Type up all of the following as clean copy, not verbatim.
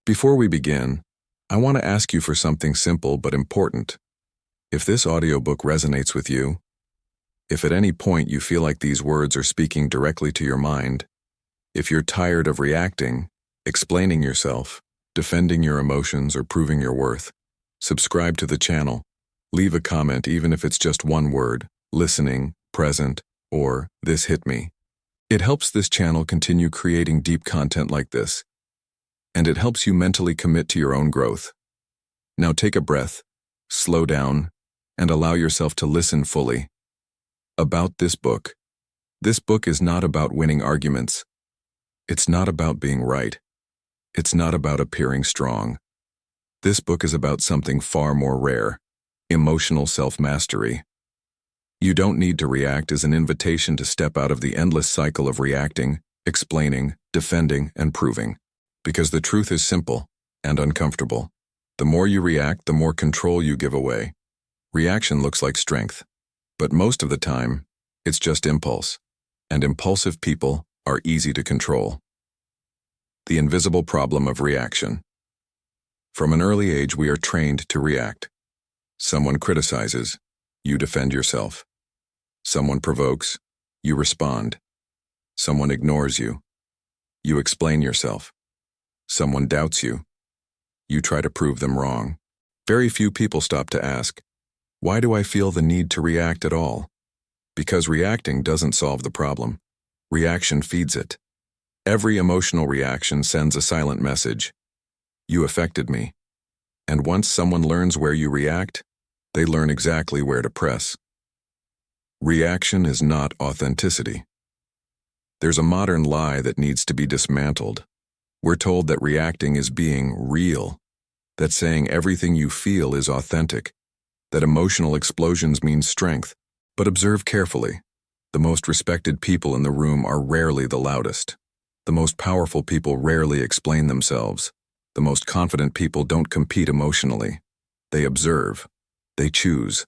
Before we begin, I want to ask you for something simple but important. If this audiobook resonates with you, if at any point you feel like these words are speaking directly to your mind, if you're tired of reacting, explaining yourself, defending your emotions, or proving your worth, subscribe to the channel. Leave a comment even if it's just one word, listening, present, or this hit me. It helps this channel continue creating deep content like this, and it helps you mentally commit to your own growth. Now take a breath, slow down, and allow yourself to listen fully. About this book is not about winning arguments. It's not about being right. It's not about appearing strong. This book is about something far more rare: emotional self-mastery. You don't need to react as an invitation to step out of the endless cycle of reacting, explaining, defending, and proving. Because the truth is simple and uncomfortable. The more you react, the more control you give away. Reaction looks like strength, but most of the time, it's just impulse. And impulsive people are easy to control. The invisible problem of reaction. From an early age, we are trained to react. Someone criticizes, you defend yourself. Someone provokes, you respond. Someone ignores you, you explain yourself. Someone doubts you, you try to prove them wrong. Very few people stop to ask, why do I feel the need to react at all? Because reacting doesn't solve the problem. Reaction feeds it. Every emotional reaction sends a silent message. You affected me. And once someone learns where you react, they learn exactly where to press. Reaction is not authenticity. There's a modern lie that needs to be dismantled. We're told that reacting is being real, that saying everything you feel is authentic, that emotional explosions mean strength. But observe carefully. The most respected people in the room are rarely the loudest. The most powerful people rarely explain themselves. The most confident people don't compete emotionally. They observe. They choose.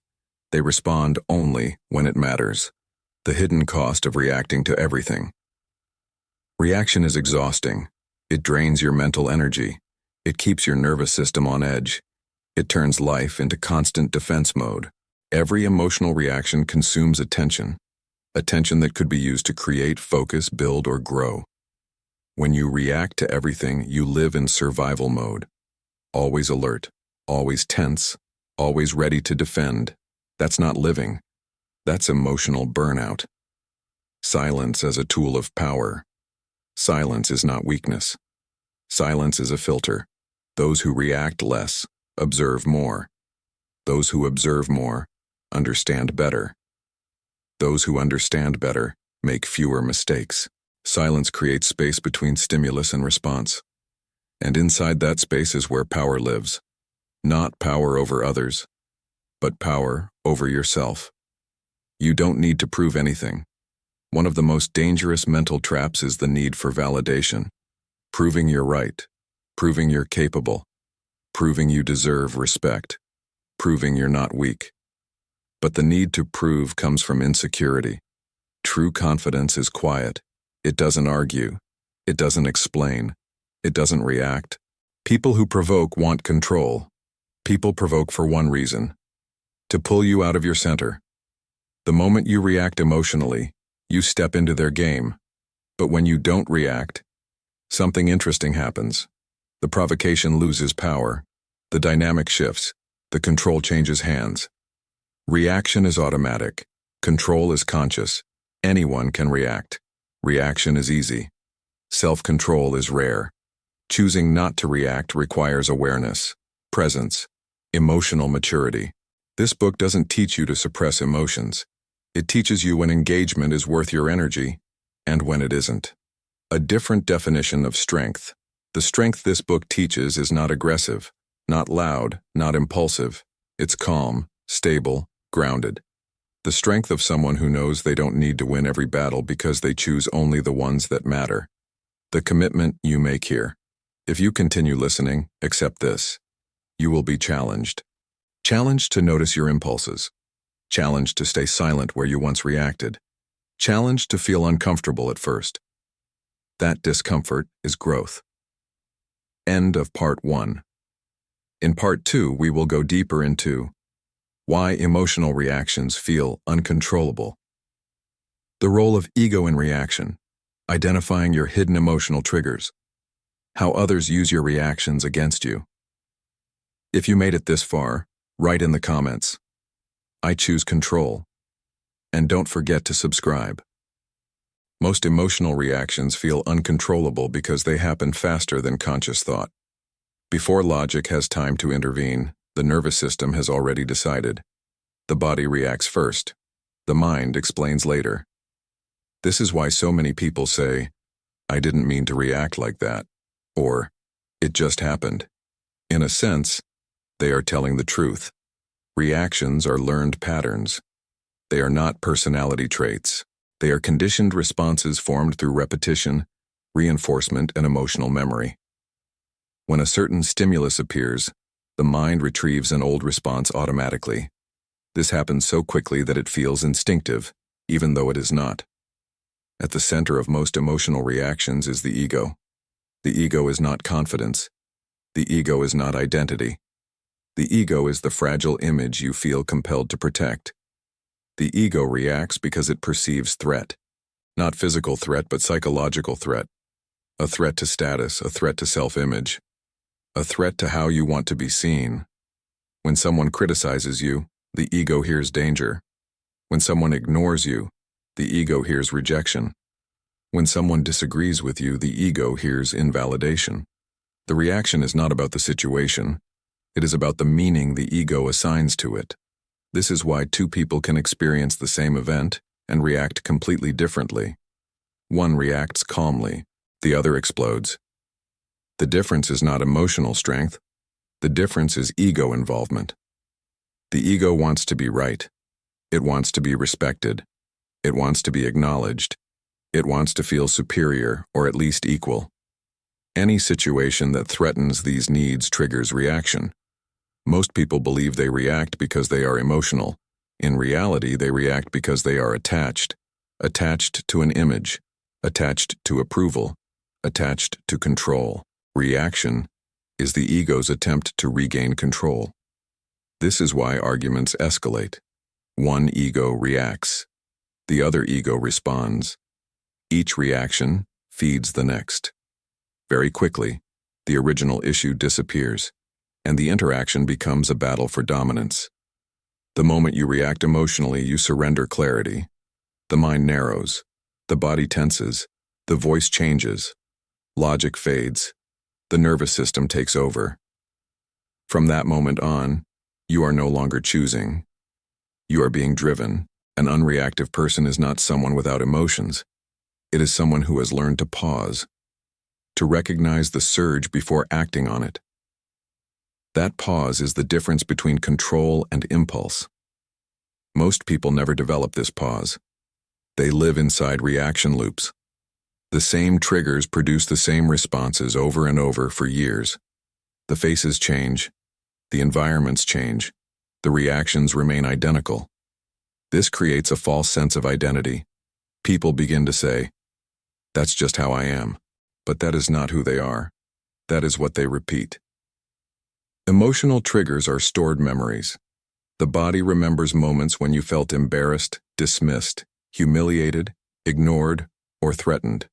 They respond only when it matters. The hidden cost of reacting to everything. Reaction is exhausting. It drains your mental energy. It keeps your nervous system on edge. It turns life into constant defense mode. Every emotional reaction consumes attention that could be used to create, focus, build, or grow. When you react to everything, you live in survival mode. Always alert, always tense, always ready to defend. That's not living. That's emotional burnout. Silence as a tool of power. Silence is not weakness. Silence is a filter. Those who react less observe more. Those who observe more understand better. Those who understand better make fewer mistakes. Silence creates space between stimulus and response. And inside that space is where power lives. Not power over others, but power over yourself. You don't need to prove anything. One of the most dangerous mental traps is the need for validation. Proving you're right, proving you're capable, proving you deserve respect, proving you're not weak. But the need to prove comes from insecurity. True confidence is quiet. It doesn't argue. It doesn't explain. It doesn't react. People who provoke want control. People provoke for one reason: to pull you out of your center. The moment you react emotionally, you step into their game. But when you don't react, something interesting happens. The provocation loses power. The dynamic shifts. The control changes hands. Reaction is automatic. Control is conscious. Anyone can react. Reaction is easy. Self-control is rare. Choosing not to react requires awareness, presence, emotional maturity. This book doesn't teach you to suppress emotions. It teaches you when engagement is worth your energy and when it isn't. A different definition of strength. The strength this book teaches is not aggressive, not loud, not impulsive. It's calm, stable, grounded. The strength of someone who knows they don't need to win every battle because they choose only the ones that matter. The commitment you make here. If you continue listening, accept this. You will be challenged. Challenged to notice your impulses. Challenged to stay silent where you once reacted. Challenged to feel uncomfortable at first. That discomfort is growth. End of part 1. In part 2, we will go deeper into why emotional reactions feel uncontrollable. The role of ego in reaction, identifying your hidden emotional triggers, how others use your reactions against you. If you made it this far, write in the comments, "I choose control," and don't forget to subscribe. Most emotional reactions feel uncontrollable because they happen faster than conscious thought. Before logic has time to intervene, the nervous system has already decided. The body reacts first. The mind explains later. This is why so many people say, "I didn't mean to react like that," or "It just happened." In a sense, they are telling the truth. Reactions are learned patterns. They are not personality traits. They are conditioned responses formed through repetition, reinforcement, and emotional memory. When a certain stimulus appears, the mind retrieves an old response automatically. This happens so quickly that it feels instinctive, even though it is not. At the center of most emotional reactions is the ego. The ego is not confidence. The ego is not identity. The ego is the fragile image you feel compelled to protect. The ego reacts because it perceives threat. Not physical threat, but psychological threat. A threat to status, a threat to self-image. A threat to how you want to be seen. When someone criticizes you, the ego hears danger. When someone ignores you, the ego hears rejection. When someone disagrees with you, the ego hears invalidation. The reaction is not about the situation. It is about the meaning the ego assigns to it. This is why two people can experience the same event and react completely differently. One reacts calmly, the other explodes. The difference is not emotional strength. The difference is ego involvement. The ego wants to be right. It wants to be respected. It wants to be acknowledged. It wants to feel superior, or at least equal. Any situation that threatens these needs triggers reaction. Most people believe they react because they are emotional. In reality, they react because they are attached to an image, attached to approval, attached to control. Reaction is the ego's attempt to regain control. This is why arguments escalate. One ego reacts. The other ego responds. Each reaction feeds the next. Very quickly, the original issue disappears, and the interaction becomes a battle for dominance. The moment you react emotionally, you surrender clarity. The mind narrows, the body tenses, the voice changes, logic fades, the nervous system takes over. From that moment on, you are no longer choosing. You are being driven. An unreactive person is not someone without emotions. It is someone who has learned to pause, to recognize the surge before acting on it. That pause is the difference between control and impulse. Most people never develop this pause. They live inside reaction loops. The same triggers produce the same responses over and over for years. The faces change. The environments change. The reactions remain identical. This creates a false sense of identity. People begin to say, "That's just how I am." But that is not who they are. That is what they repeat. Emotional triggers are stored memories. The body remembers moments when you felt embarrassed, dismissed, humiliated, ignored, or threatened.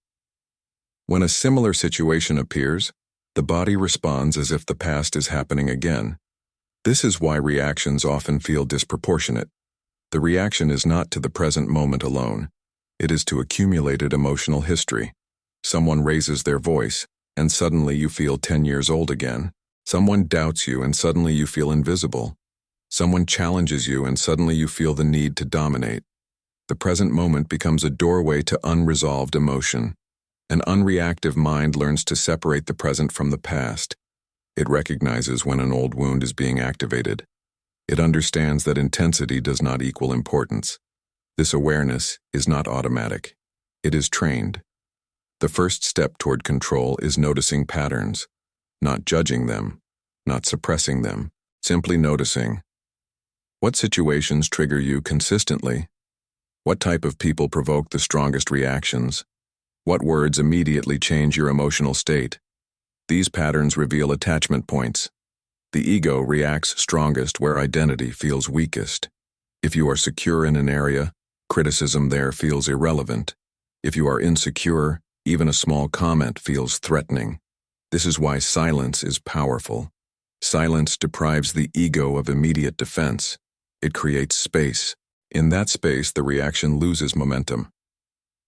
When a similar situation appears, the body responds as if the past is happening again. This is why reactions often feel disproportionate. The reaction is not to the present moment alone. It is to accumulated emotional history. Someone raises their voice, and suddenly you feel 10 years old again. Someone doubts you, and suddenly you feel invisible. Someone challenges you, and suddenly you feel the need to dominate. The present moment becomes a doorway to unresolved emotion. An unreactive mind learns to separate the present from the past. It recognizes when an old wound is being activated. It understands that intensity does not equal importance. This awareness is not automatic. It is trained. The first step toward control is noticing patterns, not judging them, not suppressing them, simply noticing. What situations trigger you consistently? What type of people provoke the strongest reactions? What words immediately change your emotional state? These patterns reveal attachment points. The ego reacts strongest where identity feels weakest. If you are secure in an area, criticism there feels irrelevant. If you are insecure, even a small comment feels threatening. This is why silence is powerful. Silence deprives the ego of immediate defense. It creates space. In that space, the reaction loses momentum.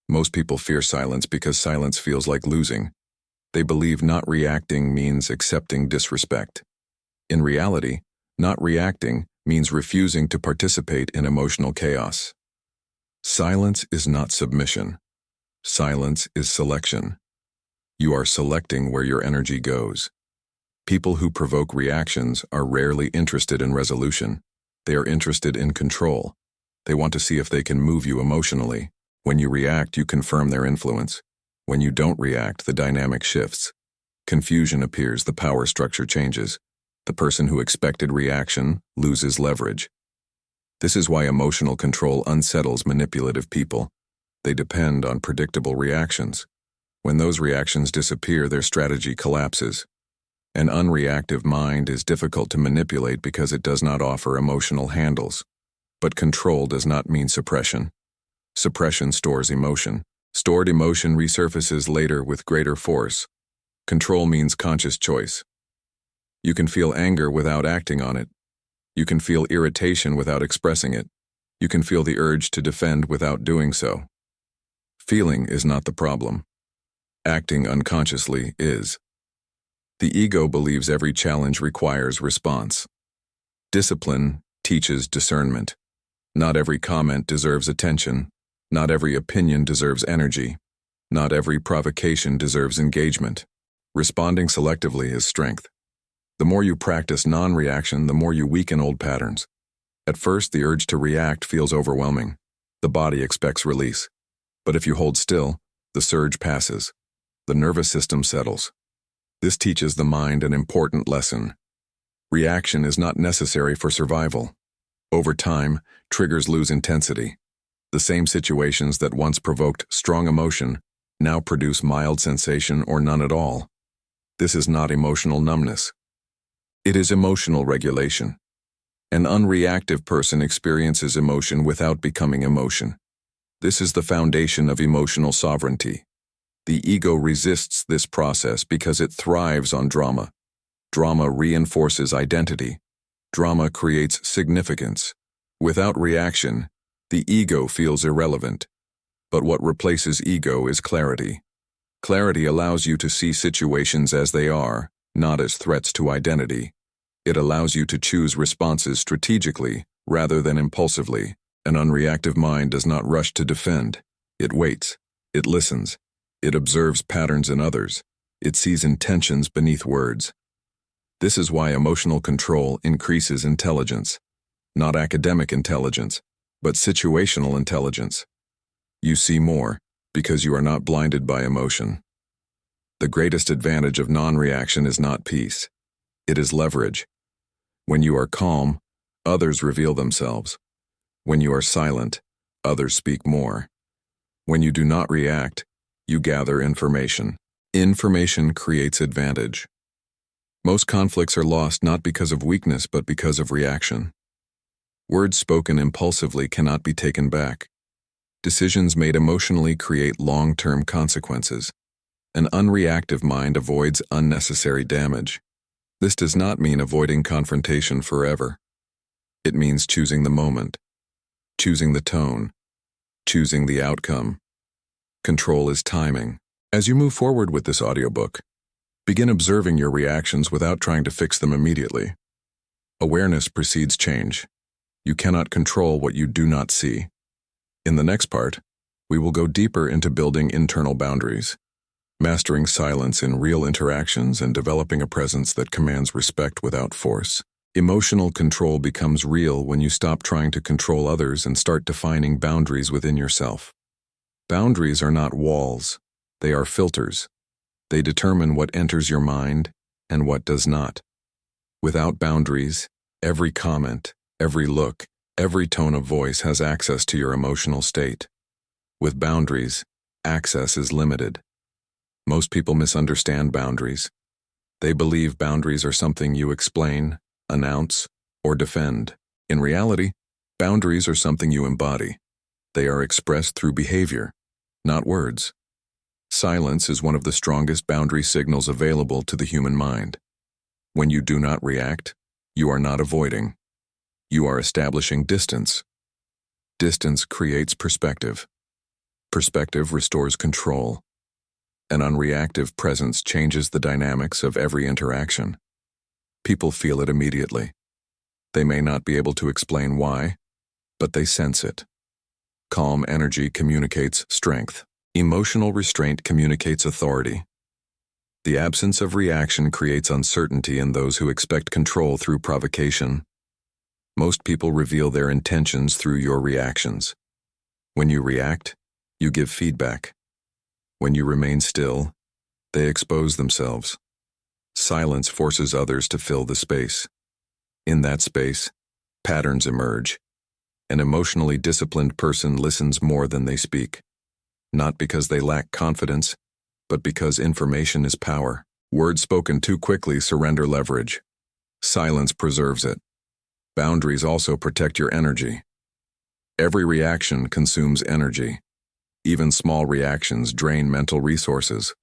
Most people fear silence because silence feels like losing. They believe not reacting means accepting disrespect. In reality, not reacting means refusing to participate in emotional chaos. Silence is not submission. Silence is selection. You are selecting where your energy goes. People who provoke reactions are rarely interested in resolution. They are interested in control. They want to see if they can move you emotionally. When you react, you confirm their influence. When you don't react, the dynamic shifts. Confusion appears, the power structure changes. The person who expected reaction loses leverage. This is why emotional control unsettles manipulative people. They depend on predictable reactions. When those reactions disappear, their strategy collapses. An unreactive mind is difficult to manipulate because it does not offer emotional handles. But control does not mean suppression. Suppression stores emotion. Stored emotion resurfaces later with greater force. Control means conscious choice. You can feel anger without acting on it. You can feel irritation without expressing it. You can feel the urge to defend without doing so. Feeling is not the problem. Acting unconsciously is. The ego believes every challenge requires response. Discipline teaches discernment. Not every comment deserves attention. Not every opinion deserves energy. Not every provocation deserves engagement. Responding selectively is strength. The more you practice non-reaction, the more you weaken old patterns. At first, the urge to react feels overwhelming. The body expects release. But if you hold still, the surge passes. The nervous system settles. This teaches the mind an important lesson. Reaction is not necessary for survival. Over time, triggers lose intensity. The same situations that once provoked strong emotion now produce mild sensation or none at all. This is not emotional numbness. It is emotional regulation. An unreactive person experiences emotion without becoming emotion. This is the foundation of emotional sovereignty. The ego resists this process because it thrives on drama. Drama reinforces identity. Drama creates significance. Without reaction, the ego feels irrelevant. But what replaces ego is clarity. Clarity allows you to see situations as they are, not as threats to identity. It allows you to choose responses strategically rather than impulsively. An unreactive mind does not rush to defend. It waits. It listens. It observes patterns in others. It sees intentions beneath words. This is why emotional control increases intelligence. Not academic intelligence, but situational intelligence. You see more because you are not blinded by emotion. The greatest advantage of non-reaction is not peace. It is leverage. When you are calm, others reveal themselves. When you are silent, others speak more. When you do not react, you gather information. Information creates advantage. Most conflicts are lost not because of weakness but because of reaction. Words spoken impulsively cannot be taken back. Decisions made emotionally create long-term consequences. An unreactive mind avoids unnecessary damage. This does not mean avoiding confrontation forever. It means choosing the moment, choosing the tone, choosing the outcome. Control is timing. As you move forward with this audiobook, begin observing your reactions without trying to fix them immediately. Awareness precedes change. You cannot control what you do not see. In the next part, we will go deeper into building internal boundaries, mastering silence in real interactions and developing a presence that commands respect without force. Emotional control becomes real when you stop trying to control others and start defining boundaries within yourself. Boundaries are not walls, they are filters. They determine what enters your mind and what does not. Without boundaries, every comment, every look, every tone of voice has access to your emotional state. With boundaries, access is limited. Most people misunderstand boundaries. They believe boundaries are something you explain, announce, or defend. In reality, boundaries are something you embody. They are expressed through behavior, not words. Silence is one of the strongest boundary signals available to the human mind. When you do not react, you are not avoiding. You are establishing distance. Distance creates perspective. Perspective restores control. An unreactive presence changes the dynamics of every interaction. People feel it immediately. They may not be able to explain why, but they sense it. Calm energy communicates strength. Emotional restraint communicates authority. The absence of reaction creates uncertainty in those who expect control through provocation. Most people reveal their intentions through your reactions. When you react, you give feedback. When you remain still, they expose themselves. Silence forces others to fill the space. In that space, patterns emerge. An emotionally disciplined person listens more than they speak. Not because they lack confidence, but because information is power. Words spoken too quickly surrender leverage. Silence preserves it. Boundaries also protect your energy. Every reaction consumes energy. Even small reactions drain mental resources.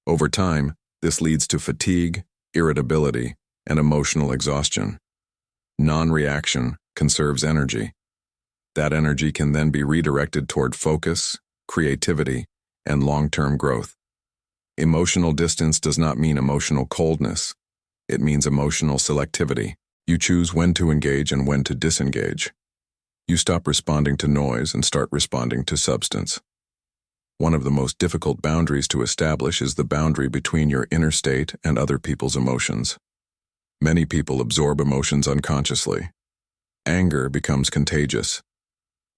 Over time, this leads to fatigue, irritability, and emotional exhaustion. Non-reaction conserves energy. That energy can then be redirected toward focus, creativity, and long-term growth. Emotional distance does not mean emotional coldness. It means emotional selectivity. You choose when to engage and when to disengage. You stop responding to noise and start responding to substance. One of the most difficult boundaries to establish is the boundary between your inner state and other people's emotions. Many people absorb emotions unconsciously. Anger becomes contagious.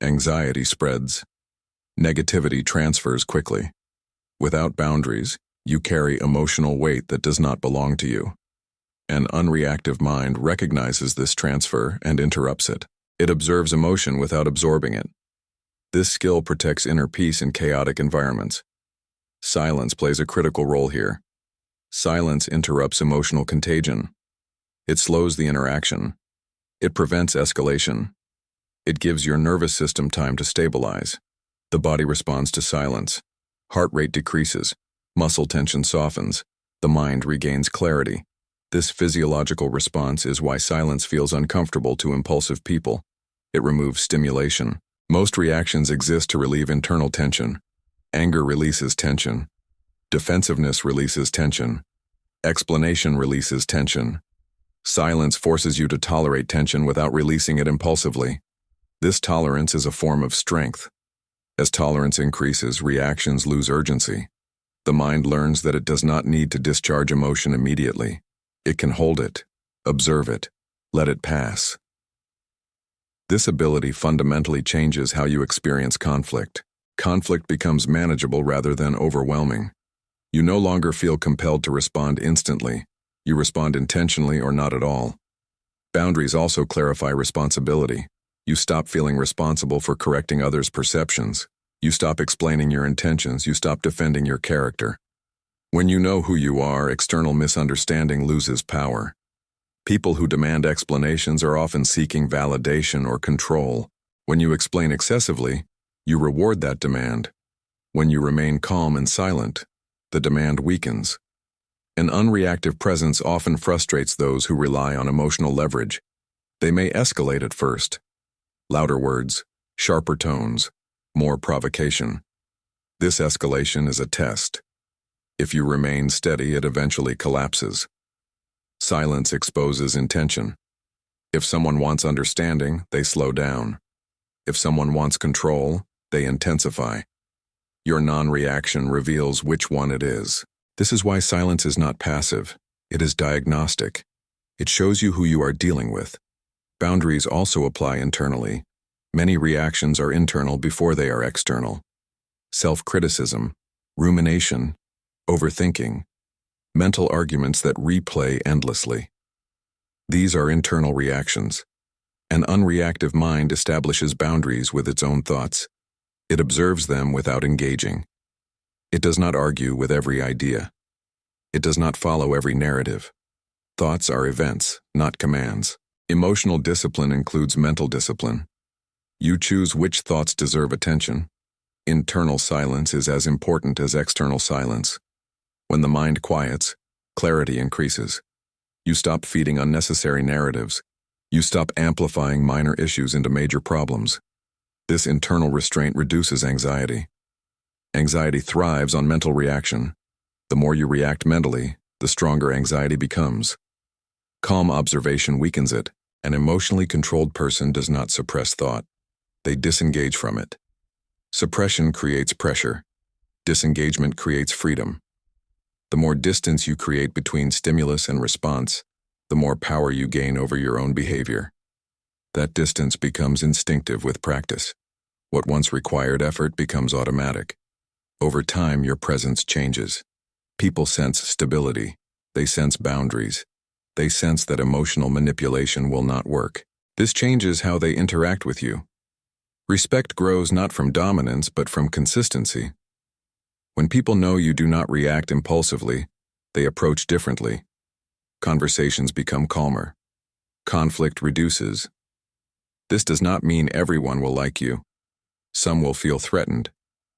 Anxiety spreads. Negativity transfers quickly. Without boundaries, you carry emotional weight that does not belong to you. An unreactive mind recognizes this transfer and interrupts it. It observes emotion without absorbing it. This skill protects inner peace in chaotic environments. Silence plays a critical role here. Silence interrupts emotional contagion. It slows the interaction. It prevents escalation. It gives your nervous system time to stabilize. The body responds to silence. Heart rate decreases. Muscle tension softens. The mind regains clarity. This physiological response is why silence feels uncomfortable to impulsive people. It removes stimulation. Most reactions exist to relieve internal tension. Anger releases tension. Defensiveness releases tension. Explanation releases tension. Silence forces you to tolerate tension without releasing it impulsively. This tolerance is a form of strength. As tolerance increases, reactions lose urgency. The mind learns that it does not need to discharge emotion immediately. It can hold it, observe it, let it pass. This ability fundamentally changes how you experience conflict. Conflict becomes manageable rather than overwhelming. You no longer feel compelled to respond instantly. You respond intentionally or not at all. Boundaries also clarify responsibility. You stop feeling responsible for correcting others' perceptions. You stop explaining your intentions. You stop defending your character. When you know who you are, external misunderstanding loses power. People who demand explanations are often seeking validation or control. When you explain excessively, you reward that demand. When you remain calm and silent, the demand weakens. An unreactive presence often frustrates those who rely on emotional leverage. They may escalate at first. Louder words, sharper tones, more provocation. This escalation is a test. If you remain steady, it eventually collapses. Silence exposes intention. If someone wants understanding, they slow down. If someone wants control, they intensify. Your non-reaction reveals which one it is. This is why silence is not passive. It is diagnostic. It shows you who you are dealing with. Boundaries also apply internally. Many reactions are internal before they are external. Self-criticism, rumination, overthinking, mental arguments that replay endlessly. These are internal reactions. An unreactive mind establishes boundaries with its own thoughts. It observes them without engaging. It does not argue with every idea. It does not follow every narrative. Thoughts are events, not commands. Emotional discipline includes mental discipline. You choose which thoughts deserve attention. Internal silence is as important as external silence. When the mind quiets, clarity increases. You stop feeding unnecessary narratives. You stop amplifying minor issues into major problems. This internal restraint reduces anxiety. Anxiety thrives on mental reaction. The more you react mentally, the stronger anxiety becomes. Calm observation weakens it. An emotionally controlled person does not suppress thought. They disengage from it. Suppression creates pressure. Disengagement creates freedom. The more distance you create between stimulus and response, the more power you gain over your own behavior. That distance becomes instinctive with practice. What once required effort becomes automatic. Over time, your presence changes. People sense stability. They sense boundaries. They sense that emotional manipulation will not work. This changes how they interact with you. Respect grows not from dominance but from consistency. When people know you do not react impulsively, they approach differently. Conversations become calmer. Conflict reduces. This does not mean everyone will like you. Some will feel threatened.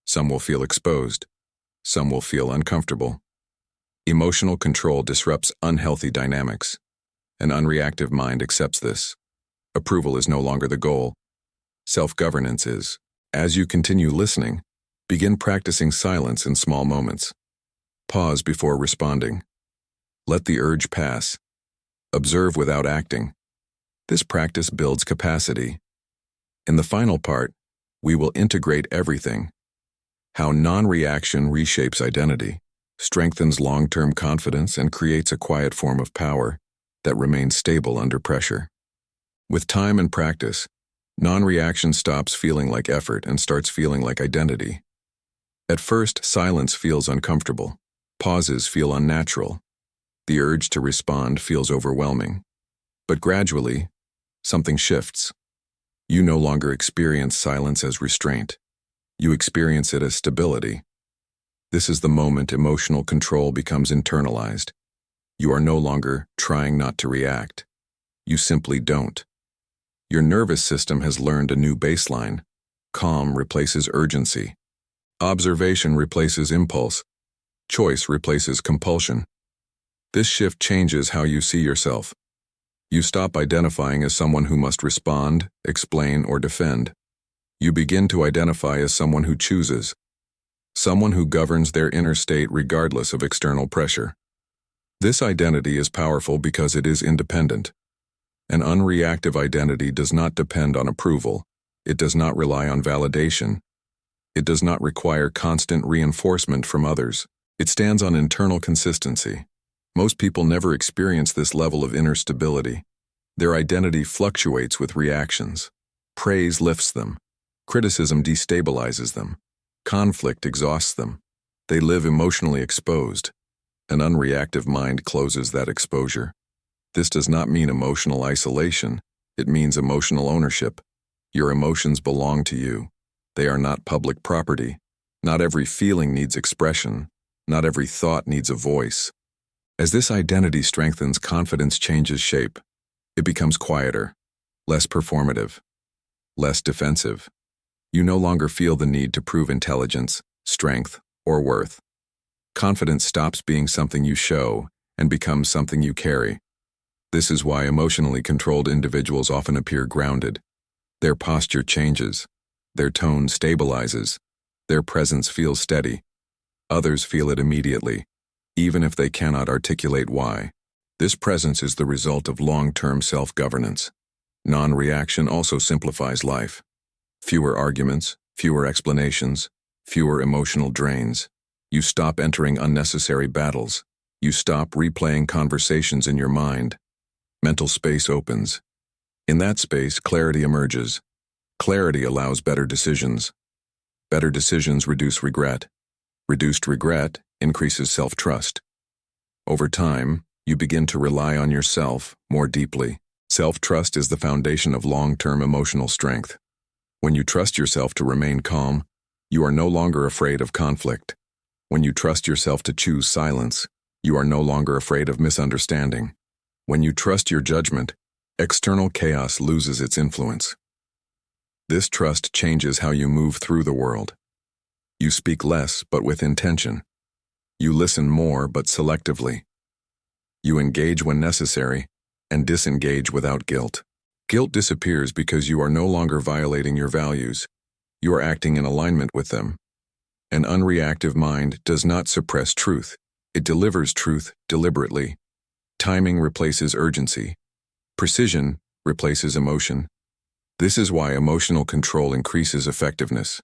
Some will feel exposed. Some will feel uncomfortable. Emotional control disrupts unhealthy dynamics. An unreactive mind accepts this. Approval is no longer the goal. Self-governance is. As you continue listening, begin practicing silence in small moments. Pause before responding. Let the urge pass. Observe without acting. This practice builds capacity. In the final part, we will integrate everything. How non-reaction reshapes identity, strengthens long-term confidence, and creates a quiet form of power that remains stable under pressure. With time and practice, non-reaction stops feeling like effort and starts feeling like identity. At first, silence feels uncomfortable. Pauses feel unnatural. The urge to respond feels overwhelming. But gradually, something shifts. You no longer experience silence as restraint. You experience it as stability. This is the moment emotional control becomes internalized. You are no longer trying not to react. You simply don't. Your nervous system has learned a new baseline. Calm replaces urgency. Observation replaces impulse. Choice replaces compulsion. This shift changes how you see yourself. You stop identifying as someone who must respond, explain, or defend. You begin to identify as someone who chooses. Someone who governs their inner state regardless of external pressure. This identity is powerful because it is independent. An unreactive identity does not depend on approval. It does not rely on validation. It does not require constant reinforcement from others. It stands on internal consistency. Most people never experience this level of inner stability. Their identity fluctuates with reactions. Praise lifts them. Criticism destabilizes them. Conflict exhausts them. They live emotionally exposed. An unreactive mind closes that exposure. This does not mean emotional isolation. It means emotional ownership. Your emotions belong to you. They are not public property. Not every feeling needs expression. Not every thought needs a voice. As this identity strengthens, confidence changes shape. It becomes quieter, less performative, less defensive. You no longer feel the need to prove intelligence, strength, or worth. Confidence stops being something you show and becomes something you carry. This is why emotionally controlled individuals often appear grounded. Their posture changes. Their tone stabilizes. Their presence feels steady. Others feel it immediately, even if they cannot articulate why. This presence is the result of long-term self-governance. Non-reaction also simplifies life. Fewer arguments, fewer explanations, fewer emotional drains. You stop entering unnecessary battles. You stop replaying conversations in your mind. Mental space opens. In that space, clarity emerges. Clarity allows better decisions. Better decisions reduce regret. Reduced regret increases self-trust. Over time, you begin to rely on yourself more deeply. Self-trust is the foundation of long-term emotional strength. When you trust yourself to remain calm, you are no longer afraid of conflict. When you trust yourself to choose silence, You are no longer afraid of misunderstanding. When you trust your judgment, external chaos loses its influence. This trust changes how you move through the world. You speak less, but with intention. You listen more, but selectively. You engage when necessary, and disengage without guilt. Guilt disappears because you are no longer violating your values. You are acting in alignment with them. An unreactive mind does not suppress truth. It delivers truth deliberately. Timing replaces urgency. Precision replaces emotion. This is why emotional control increases effectiveness.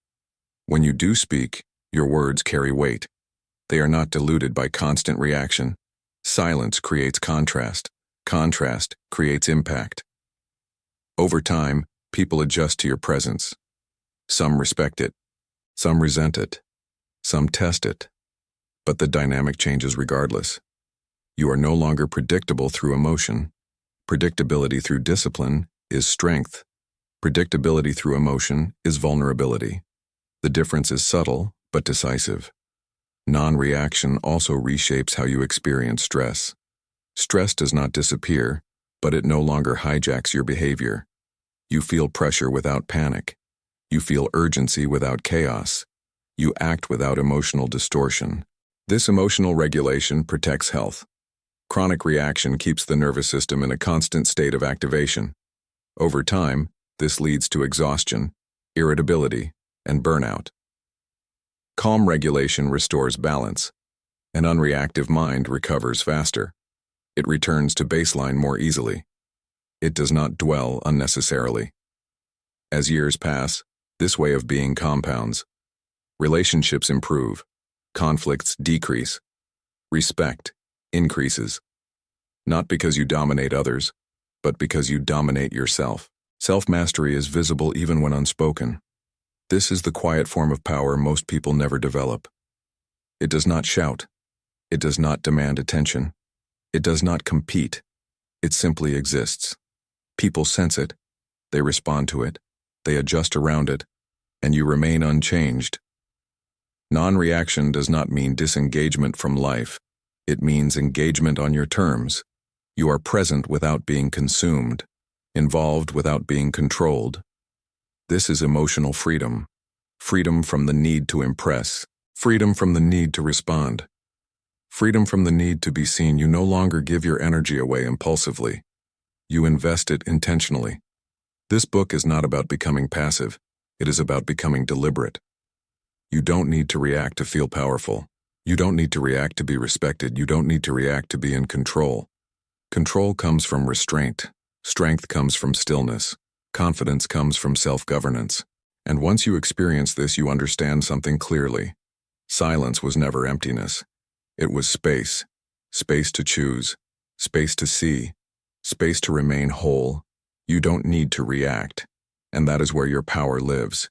When you do speak, your words carry weight. They are not diluted by constant reaction. Silence creates contrast. Contrast creates impact. Over time, people adjust to your presence. Some respect it. Some resent it. Some test it. But the dynamic changes regardless. You are no longer predictable through emotion. Predictability through discipline is strength. Predictability through emotion is vulnerability. The difference is subtle, but decisive. Non-reaction also reshapes how you experience stress. Stress does not disappear, but it no longer hijacks your behavior. You feel pressure without panic. You feel urgency without chaos. You act without emotional distortion. This emotional regulation protects health. Chronic reaction keeps the nervous system in a constant state of activation. Over time, this leads to exhaustion, irritability, and burnout. Calm regulation restores balance. An unreactive mind recovers faster. It returns to baseline more easily. It does not dwell unnecessarily. As years pass, this way of being compounds. Relationships improve. Conflicts decrease. Respect increases. Not because you dominate others, but because you dominate yourself. Self-mastery is visible even when unspoken. This is the quiet form of power most people never develop. It does not shout. It does not demand attention. It does not compete. It simply exists. People sense it. They respond to it. They adjust around it. And you remain unchanged. Non-reaction does not mean disengagement from life. It means engagement on your terms. You are present without being consumed, involved without being controlled. This is emotional freedom. Freedom from the need to impress. Freedom from the need to respond. Freedom from the need to be seen. You no longer give your energy away impulsively. You invest it intentionally. This book is not about becoming passive. It is about becoming deliberate. You don't need to react to feel powerful. You don't need to react to be respected. You don't need to react to be in control. Control comes from restraint. Strength comes from stillness. Confidence comes from self-governance. And once you experience this, you understand something clearly. Silence was never emptiness. It was space. Space to choose. Space to see. Space to remain whole. You don't need to react. And that is where your power lives.